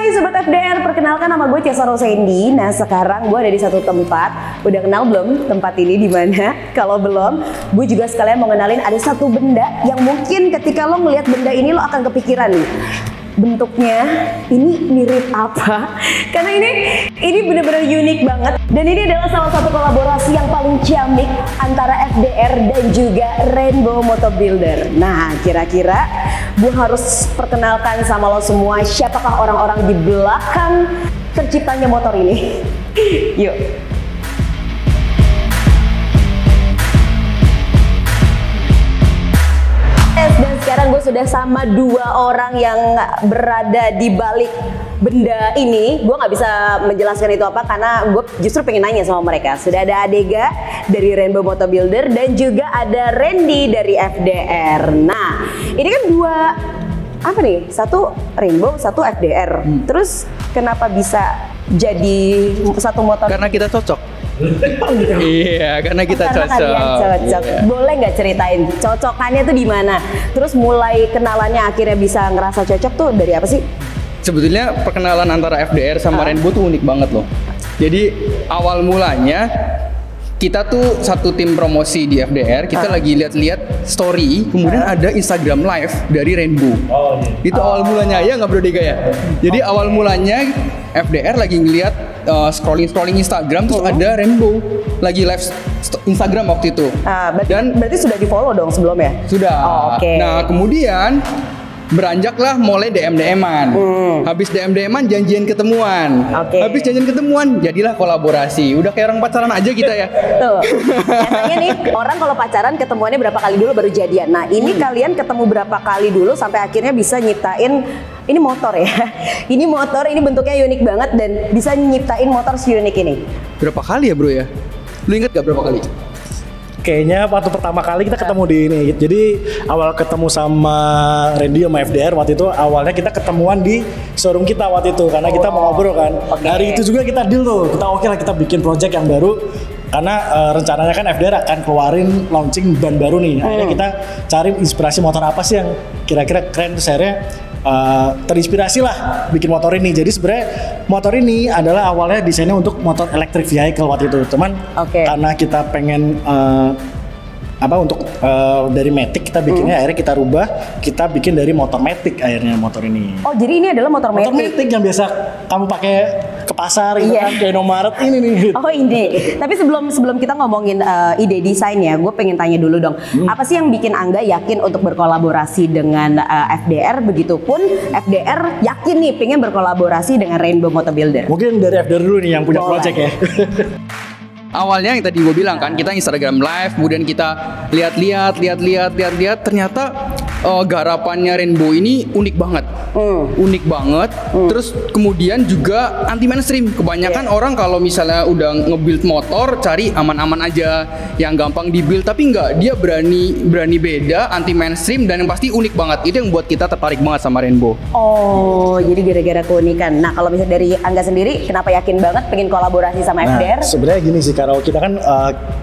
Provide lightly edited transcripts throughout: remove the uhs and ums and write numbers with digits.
Hai Sobat FDR, perkenalkan nama gue Cesar Rosendi. Nah sekarang gue ada di satu tempat. Udah kenal belum tempat ini di mana? Kalau belum, gue juga sekalian mau kenalin ada satu benda yang mungkin ketika lo ngelihat benda ini lo akan kepikiran nih. Bentuknya ini mirip apa? Karena ini benar-benar unik banget. Dan ini adalah salah satu kolaborasi yang paling ciamik antara FDR dan juga Rainbow Motor Builder. Nah, kira-kira gue harus perkenalkan sama lo semua siapakah orang-orang di belakang terciptanya motor ini. Yuk. Dan sekarang gue sudah sama dua orang yang berada di balik benda ini. Gue nggak bisa menjelaskan itu apa karena gue justru pengen nanya sama mereka. Sudah ada Adega dari Rainbow Motor Builder dan juga ada Randy dari FDR. Nah, ini kan dua apa nih? Satu Rainbow, satu FDR. Terus kenapa bisa jadi satu motor? Karena kita cocok. Oh gitu. Iya, karena kita cocok. Cocok. Iya. Boleh nggak ceritain cocokannya tuh di mana? Terus mulai kenalannya akhirnya bisa ngerasa cocok tuh dari apa sih? Sebetulnya perkenalan antara FDR sama Rainbow tuh unik banget loh. Jadi awal mulanya kita tuh satu tim promosi di FDR, kita lagi lihat-lihat story, kemudian ada Instagram live dari Rainbow. Oh, iya. Itu awal mulanya ya nggak Bro Dega ya? Jadi awal mulanya FDR lagi ngeliat scrolling Instagram terus ada Rainbow lagi live Instagram waktu itu. Berarti sudah di follow dong sebelumnya? Sudah. Oh, okay. Nah kemudian beranjaklah mulai DM-an. Habis DM-an janjian ketemuan. Habis janjian ketemuan jadilah kolaborasi. Udah kayak orang pacaran aja kita ya. Tuh. Biasanya nih orang kalau pacaran ketemuannya berapa kali dulu baru jadian. Nah ini kalian ketemu berapa kali dulu sampai akhirnya bisa nyiptain ini motor ya. Ini motor, ini bentuknya unik banget dan bisa nyiptain motor seunik ini. Berapa kali ya bro ya? Lu inget gak berapa kali? Kayaknya waktu pertama kali kita ketemu di ini. Jadi awal ketemu sama Randy sama FDR waktu itu awalnya kita ketemuan di showroom kita waktu itu karena kita mau ngobrol kan. Hari itu juga kita deal tuh. Kita oke lah kita bikin project yang baru karena rencananya kan FDR akan keluarin launching ban baru nih. Akhirnya kita cari inspirasi motor apa sih yang kira-kira keren, terus akhirnya terinspirasi lah bikin motor ini. Jadi sebenarnya motor ini adalah awalnya desainnya untuk motor electric vehicle waktu itu. Cuman karena kita pengen untuk dari Matic kita bikinnya akhirnya kita rubah, kita bikin dari motor Matic akhirnya motor ini. Oh jadi ini adalah motor Matic? Motor Matic yang biasa kamu pakai ke pasar gitu kan, ke Indomaret ini nih. Oh ini. Tapi sebelum kita ngomongin ide desainnya, gue pengen tanya dulu dong. Apa sih yang bikin Angga yakin untuk berkolaborasi dengan FDR? Begitupun FDR yakin nih pengen berkolaborasi dengan Rainbow Motor Builder. Mungkin dari FDR dulu nih yang punya project ya. Awalnya yang tadi gue bilang kan kita Instagram live, kemudian kita lihat ternyata garapannya Rainbow ini unik banget. Terus kemudian juga anti mainstream. Kebanyakan orang kalau misalnya udah nge-build motor cari aman-aman aja yang gampang di-build, tapi enggak, dia berani beda, anti mainstream dan yang pasti unik banget. Itu yang buat kita tertarik banget sama Rainbow. Oh, jadi gara-gara keunikan. Nah, kalau misalnya dari Angga sendiri kenapa yakin banget pengen kolaborasi sama FDR? Sebenarnya gini sih, kalau kita kan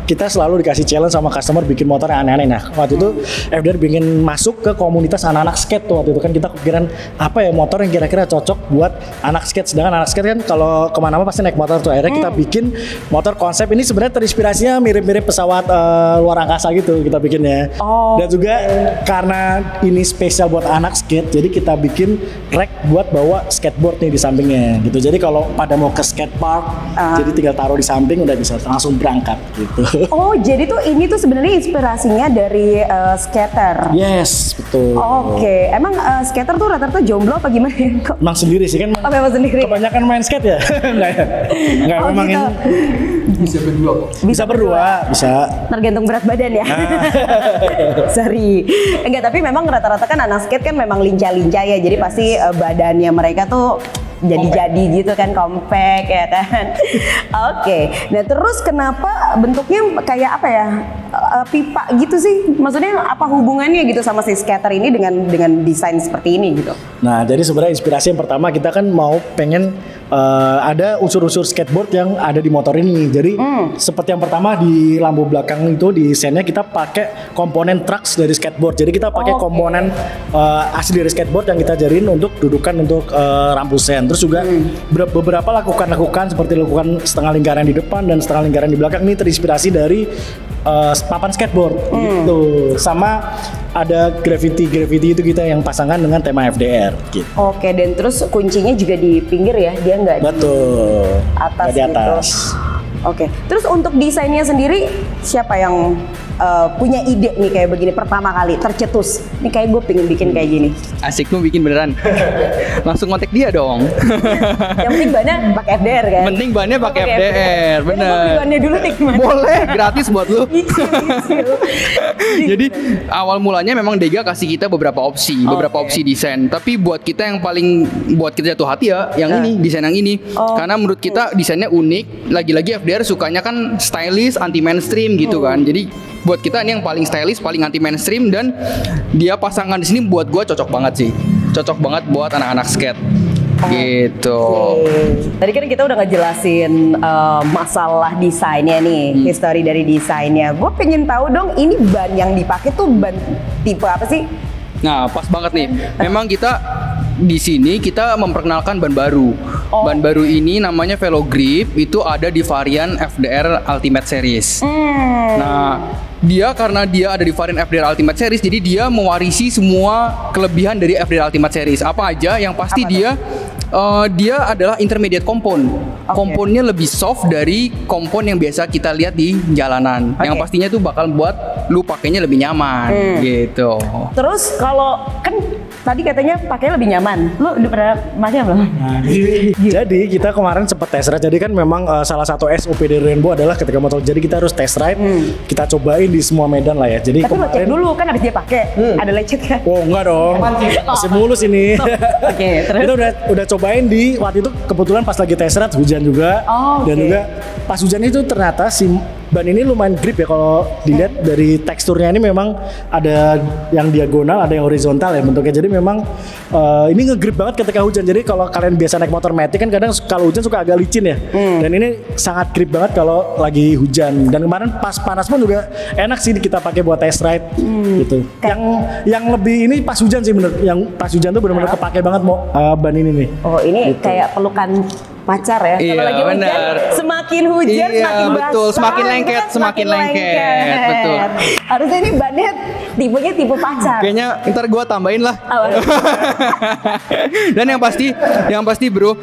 kita selalu dikasih challenge sama customer bikin motor yang aneh-aneh. Nah, waktu itu FDR bikin masuk ke komunitas anak-anak skate tuh. Waktu itu kan kita kepikiran apa ya motor yang kira-kira cocok buat anak skate. Sedangkan anak skate kan kalau kemana-mana pasti naik motor tuh. Akhirnya kita bikin motor konsep ini sebenarnya terinspirasinya mirip-mirip pesawat luar angkasa gitu kita bikinnya. Dan juga karena ini spesial buat anak skate, jadi kita bikin rack buat bawa skateboard nih di sampingnya gitu. Jadi kalau pada mau ke skate park, jadi tinggal taruh di samping udah bisa langsung berangkat gitu. Oh, jadi tuh ini tuh sebenarnya inspirasinya dari skater. Yes, betul. Oke, emang skater tuh rata-rata jomblo apa gimana ya? Emang sendiri sih kan. Memang sendiri. Kebanyakan main skate ya? Enggak ya? Enggak, memang gitu. Ini bisa berdua kok. Bisa berdua, bisa. Tergantung berat badan ya. Sorry. Enggak, tapi memang rata-rata kan anak skate kan memang lincah-lincah ya. Jadi pasti badannya mereka tuh jadi-jadi gitu kan, compact ya kan. Oke. Nah terus kenapa bentuknya kayak apa ya? pipa gitu sih? Maksudnya apa hubungannya gitu sama si skater ini dengan desain seperti ini gitu? Nah, jadi sebenarnya inspirasi yang pertama kita kan mau pengen ada unsur-unsur skateboard yang ada di motor ini. Jadi seperti yang pertama di lampu belakang itu di desainnya kita pakai komponen trucks dari skateboard. Jadi kita pakai komponen asli dari skateboard yang kita jadiin untuk dudukan untuk rampu sen. Terus juga beberapa lakukan seperti lakukan setengah lingkaran di depan dan setengah lingkaran di belakang ini terinspirasi dari papan skateboard gitu. Sama ada graffiti itu kita yang pasangan dengan tema FDR gitu. Oke, dan terus kuncinya juga di pinggir ya, dia nggak Betul. di atas Nggak di atas. gitu. Oke, terus untuk desainnya sendiri siapa yang punya ide nih kayak begini pertama kali tercetus? Ini kayak gue pengen bikin kayak gini. Asik lu bikin beneran. Langsung kontak dia dong. Yang penting bannya pakai FDR kan? Penting bannya pakai FDR, Gue bener. beli bannya dulu deh gimana? Boleh, gratis buat lu. Nyicil. Jadi awal mulanya memang Dega kasih kita beberapa opsi desain. Tapi buat kita yang paling buat kita jatuh hati ya, yang ini desain yang ini. Karena menurut kita desainnya unik. Lagi-lagi FDR sukanya kan stylish, anti mainstream gitu kan. Jadi buat kita ini yang paling stylish, paling anti mainstream dan dia pasangan di sini buat gua cocok banget sih. Cocok banget buat anak-anak skate. Gitu. Tadi kan kita udah ngejelasin masalah desainnya nih, history dari desainnya. Gue pengen tahu dong, ini ban yang dipakai tuh ban tipe apa sih? Nah, pas banget nih. Memang kita di sini kita memperkenalkan ban baru. Ban baru ini namanya Velo Grip, itu ada di varian FDR Ultimate Series. Nah, karena dia ada di varian FDR Ultimate Series, jadi dia mewarisi semua kelebihan dari FDR Ultimate Series. Apa aja? Yang pasti dia adalah intermediate kompon. Komponnya lebih soft dari kompon yang biasa kita lihat di jalanan. Yang pastinya tuh bakal buat lu pakainya lebih nyaman gitu. Terus kalau kan tadi katanya pakainya lebih nyaman. Lu udah pernah pakai belum? Nah, jadi kita kemarin sempat test ride. Jadi kan memang salah satu SOP dari Rainbow adalah ketika motor. Jadi kita harus test ride. Kita cobain di semua medan lah ya. Jadi Tapi lo cek dulu kan habis dia pakai. Ada lecet kan? Oh enggak dong. Masih mulus ini. Oke, terus? Kita udah cobain di waktu itu kebetulan pas lagi test ride hujan juga. Dan juga pas hujan itu ternyata si ban ini lumayan grip ya kalau dilihat dari teksturnya. Ini memang ada yang diagonal, ada yang horizontal ya bentuknya. Jadi memang ini ngegrip banget ketika hujan. Jadi kalau kalian biasa naik motor matic kan kadang kalau hujan suka agak licin ya. Dan ini sangat grip banget kalau lagi hujan. Dan kemarin pas panas pun juga enak sih kita pakai buat test ride gitu. Yang lebih ini pas hujan sih bener. Yang pas hujan tuh bener-bener kepake banget ban ini nih. Oh, ini Gitu. kayak pelukan pacar ya. Iya, Kalau lagi hujan, benar. semakin hujan Iya, semakin betul. basah, Semakin gitu lengket, kan, semakin lengket. Betul. Harusnya ini bannya tipenya tipe pacar. Kayaknya ntar gua tambahin lah. Dan yang pasti bro,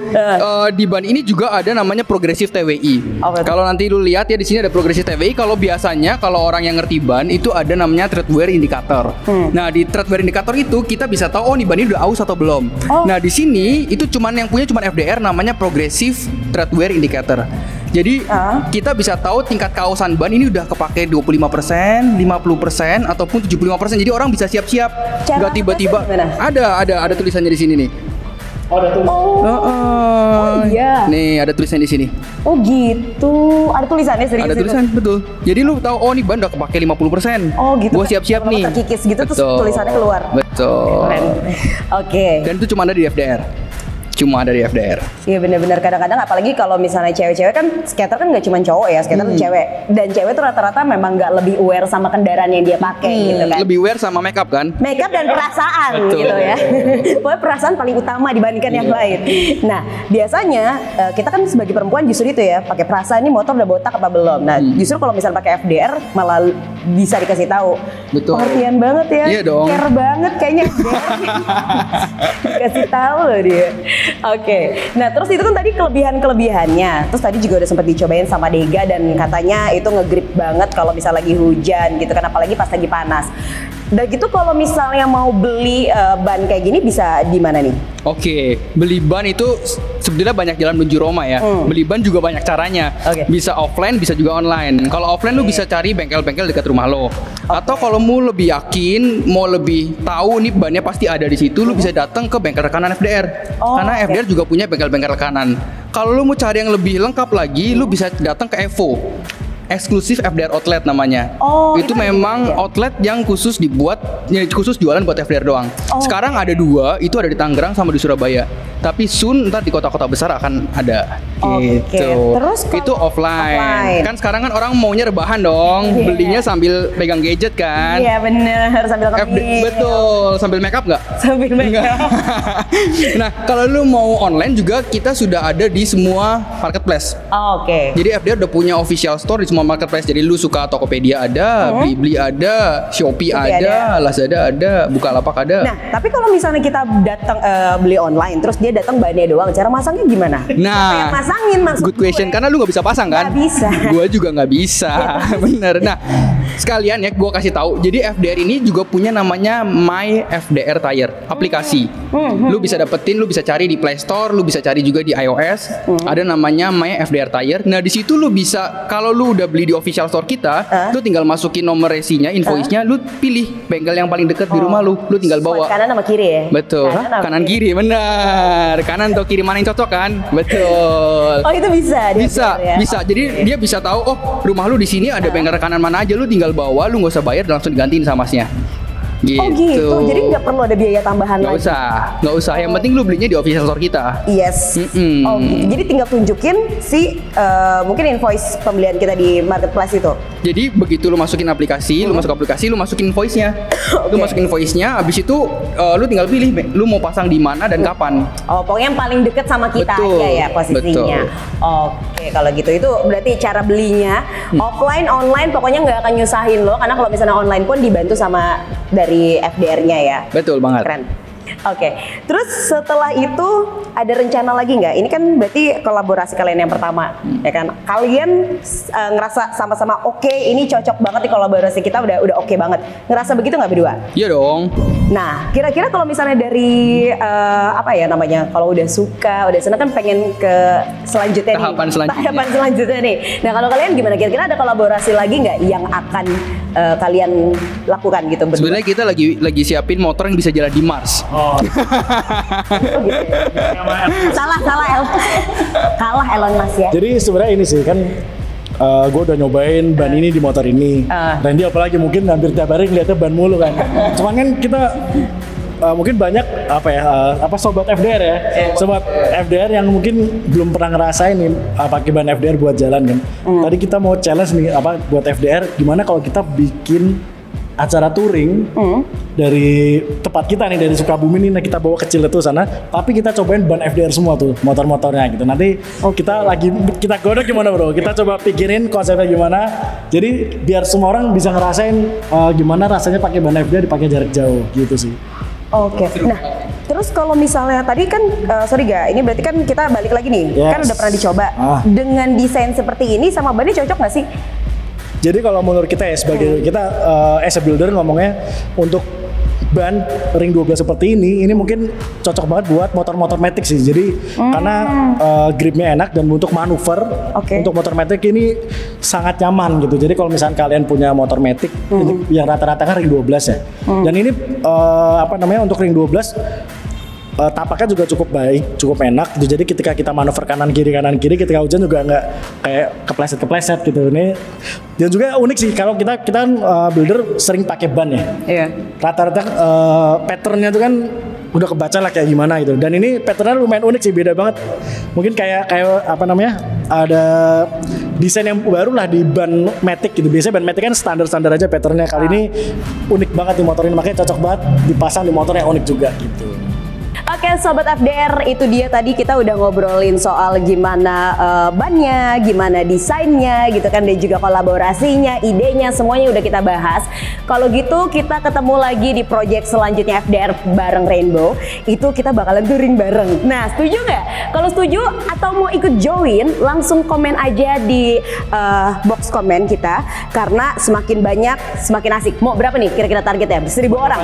di ban ini juga ada namanya progresif TWI. Kalau nanti lu lihat ya di sini ada progresif TWI. Kalau biasanya kalau orang yang ngerti ban itu ada namanya tread wear indicator. Nah di tread wear indicator itu kita bisa tahu oh nih ban ini udah aus atau belum. Nah di sini itu yang punya cuman FDR namanya progresif tread wear indicator. Jadi kita bisa tahu tingkat kausan ban ini udah kepake 25%, 50% ataupun 75%. Jadi orang bisa siap-siap. Gak tiba-tiba ada tulisannya di sini nih. Oh, ada tuh. Oh iya. Nih ada tulisan di sini. Oh gitu. Ada tulisannya serius. Ada tulisan betul. Jadi lu tahu oh nih ban udah kepake 50%. Oh gitu. Gua siap-siap Kalau nih. terkikis gitu terus Betul. tulisannya keluar. Betul. Keren. Oke. Dan itu cuma ada di FDR. Cuma dari FDR. Iya benar-benar kadang-kadang apalagi kalau misalnya cewek-cewek kan skater kan nggak cuma cowok ya, skater tuh cewek. Dan cewek tuh rata-rata memang nggak lebih aware sama kendaraan yang dia pakai gitu kan. Lebih aware sama makeup kan? Makeup dan perasaan Betul. gitu ya. Pokoknya perasaan paling utama dibandingkan yang lain. Nah, biasanya kita kan sebagai perempuan justru itu ya, pakai perasaan ini motor udah botak apa belum. Nah, justru kalau misalnya pakai FDR malah bisa dikasih tahu. Betul. Pengertian banget ya. Iya dong. Care banget kayaknya FDR. Dikasih tahu loh dia. Oke. Nah, terus itu kan tadi kelebihan-kelebihannya. Terus tadi juga udah sempat dicobain sama Dega dan katanya itu ngegrip banget kalau misal lagi hujan gitu kan, apalagi pas lagi panas. Dan gitu kalau misalnya mau beli ban kayak gini bisa di mana nih? Oke, beli ban itu sebenarnya banyak jalan menuju Roma ya. Beli ban juga banyak caranya. Bisa offline, bisa juga online. Kalau offline lu bisa cari bengkel-bengkel dekat rumah lo. Atau kalau mau lebih yakin, mau lebih tahu nih bannya pasti ada di situ, lu bisa datang ke bengkel rekanan FDR. Karena FDR juga punya bengkel-bengkel rekanan. Kalau lu mau cari yang lebih lengkap lagi, lu bisa datang ke Evo. eksklusif FDR outlet namanya. Oh, itu itu memang ada. outlet yang khusus dibuat, ya, khusus jualan buat FDR doang. Oh. Sekarang ada 2, itu ada di Tangerang sama di Surabaya. Tapi soon ntar di kota-kota besar akan ada. Oke. Gitu. Terus kalau itu offline. Kan sekarang kan orang maunya rebahan dong, Iya. belinya sambil pegang gadget kan. Iya bener, sambil ngemil. Betul, sambil make up nggak? Sambil make up. Nah, kalau lu mau online juga kita sudah ada di semua marketplace. Oh, oke. Jadi FDR udah punya official store di semua marketplace. Jadi lu suka Tokopedia ada, Blibli ada, Shopee ada, Lazada ada, Bukalapak ada. Nah, tapi kalau misalnya kita datang beli online, terus dia datang bahannya doang, cara masangnya gimana? Siapa yang masangin maksud good question. gue? Karena lu nggak bisa pasang kan? Nggak bisa. Gua juga nggak bisa. Bener. Nah, sekalian ya, gua kasih tahu. Jadi FDR ini juga punya namanya My FDR Tire, aplikasi. Lu bisa dapetin, lu bisa cari di Play Store, lu bisa cari juga di iOS. Ada namanya My FDR Tire. Nah, di situ lu bisa, kalau lu udah beli di official store kita, lu tinggal masukin nomor resinya, invoice-nya, lu pilih bengkel yang paling deket di rumah lu tinggal bawa. Kanan sama kiri ya? Betul. Kanan kiri, benar. Kanan atau kiri mana yang cocok kan? Betul. Oh, itu bisa? Bisa, ya? bisa. Jadi dia bisa tahu, oh rumah lu di sini ada bengkel kanan mana aja, lu tinggal bawa, lu nggak usah bayar, langsung digantiin sama masnya. Gitu. Oh gitu, jadi nggak perlu ada biaya tambahan Nggak lagi? nggak usah. Yang penting lu belinya di official store kita. Yes. Mm-mm. Oh gitu. Jadi tinggal tunjukin si mungkin invoice pembelian kita di marketplace itu. Jadi begitu lu masukin aplikasi, lu masuk aplikasi, lu masukin invoice-nya. Lu masukin invoice-nya, habis itu lu tinggal pilih lu mau pasang di mana dan kapan. Oh, pokoknya yang paling deket sama kita Betul, aja ya posisinya. Oke, kalau gitu itu berarti cara belinya offline, online, pokoknya nggak akan nyusahin lo, karena kalau misalnya online pun dibantu sama dari FDR-nya ya. Betul banget. Keren. Oke, terus setelah itu ada rencana lagi nggak? Ini kan berarti kolaborasi kalian yang pertama, ya kan? Kalian ngerasa sama-sama oke, ini cocok banget nih kolaborasi kita, udah oke banget. Ngerasa begitu nggak berdua? Iya dong. Nah, kira-kira kalau misalnya dari apa ya namanya, kalau udah suka, udah senang kan pengen ke selanjutnya Tahapan nih. selanjutnya. Tahapan selanjutnya nih. Nah, kalau kalian gimana? Kira-kira ada kolaborasi lagi nggak yang akan kalian lakukan gitu berdua? Sebenarnya kita lagi siapin motor yang bisa jalan di Mars. Oh. Salah kalah Elon Musk ya. Jadi sebenarnya ini sih kan gue udah nyobain ban ini di motor ini. Dan dia apalagi mungkin hampir tiap hari ngeliatnya ban mulu kan. Cuman kan kita mungkin banyak sobat FDR ya. Sobat FDR yang mungkin belum pernah ngerasain nih pakai ban FDR buat jalan kan. Tadi kita mau challenge nih buat FDR, gimana kalau kita bikin acara touring dari tempat kita nih, dari Sukabumi nih, kita bawa kecil itu sana, tapi kita cobain ban FDR semua tuh motor-motornya gitu. Nanti kita godok gimana bro, kita coba pikirin konsepnya gimana, jadi biar semua orang bisa ngerasain gimana rasanya pakai ban FDR dipakai jarak jauh gitu sih. Oke. Nah, terus kalau misalnya tadi kan sorry ga, ini berarti kan kita balik lagi nih. Yes. Kan udah pernah dicoba. Dengan desain seperti ini sama bannya cocok nggak sih? Jadi kalau menurut kita ya sebagai kita as a builder ngomongnya, untuk ban ring 12 seperti ini mungkin cocok banget buat motor-motor matic sih. Jadi karena gripnya enak dan untuk manuver untuk motor matic ini sangat nyaman gitu. Jadi kalau misalnya kalian punya motor matic yang rata-rata kan ring 12 ya. Dan ini untuk ring 12 tapaknya juga cukup baik, cukup enak gitu. Jadi ketika kita manuver kanan kiri ketika hujan juga nggak kayak kepleset gitu. Ini dan juga unik sih kalau kita kan builder sering pakai ban ya. Iya. Rata-rata patternnya tuh kan udah kebaca lah kayak gimana gitu. Dan ini patternnya lumayan unik sih, beda banget. Mungkin kayak ada desain yang baru lah di ban matic gitu. Biasanya ban matic kan standar aja patternnya. Kali ini unik banget di motor ini, makanya cocok banget dipasang di motor yang unik juga gitu. Oke Sobat FDR, itu dia tadi kita udah ngobrolin soal gimana bannya, gimana desainnya gitu kan, dan juga kolaborasinya, idenya, semuanya udah kita bahas. Kalau gitu kita ketemu lagi di project selanjutnya FDR bareng Rainbow. Itu kita bakalan touring bareng. Nah setuju nggak? Kalau setuju atau mau ikut join, langsung komen aja di box komen kita. Karena semakin banyak semakin asik. Mau berapa nih kira-kira targetnya? 1.000 orang?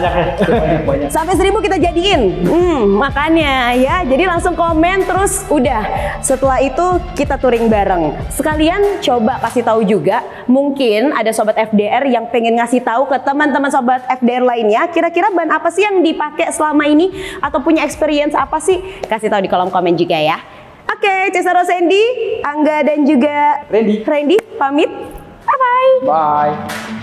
Banyak. Sampai 1.000 kita jadiin. Makanya ya, jadi langsung komen terus udah. Setelah itu kita touring bareng. Sekalian coba kasih tahu juga, mungkin ada sobat FDR yang pengen ngasih tahu ke teman-teman sobat FDR lainnya, kira-kira ban apa sih yang dipakai selama ini atau punya experience apa sih? Kasih tahu di kolom komen juga ya. Oke, Cesaro Sandy, Angga dan juga Randy pamit. Bye.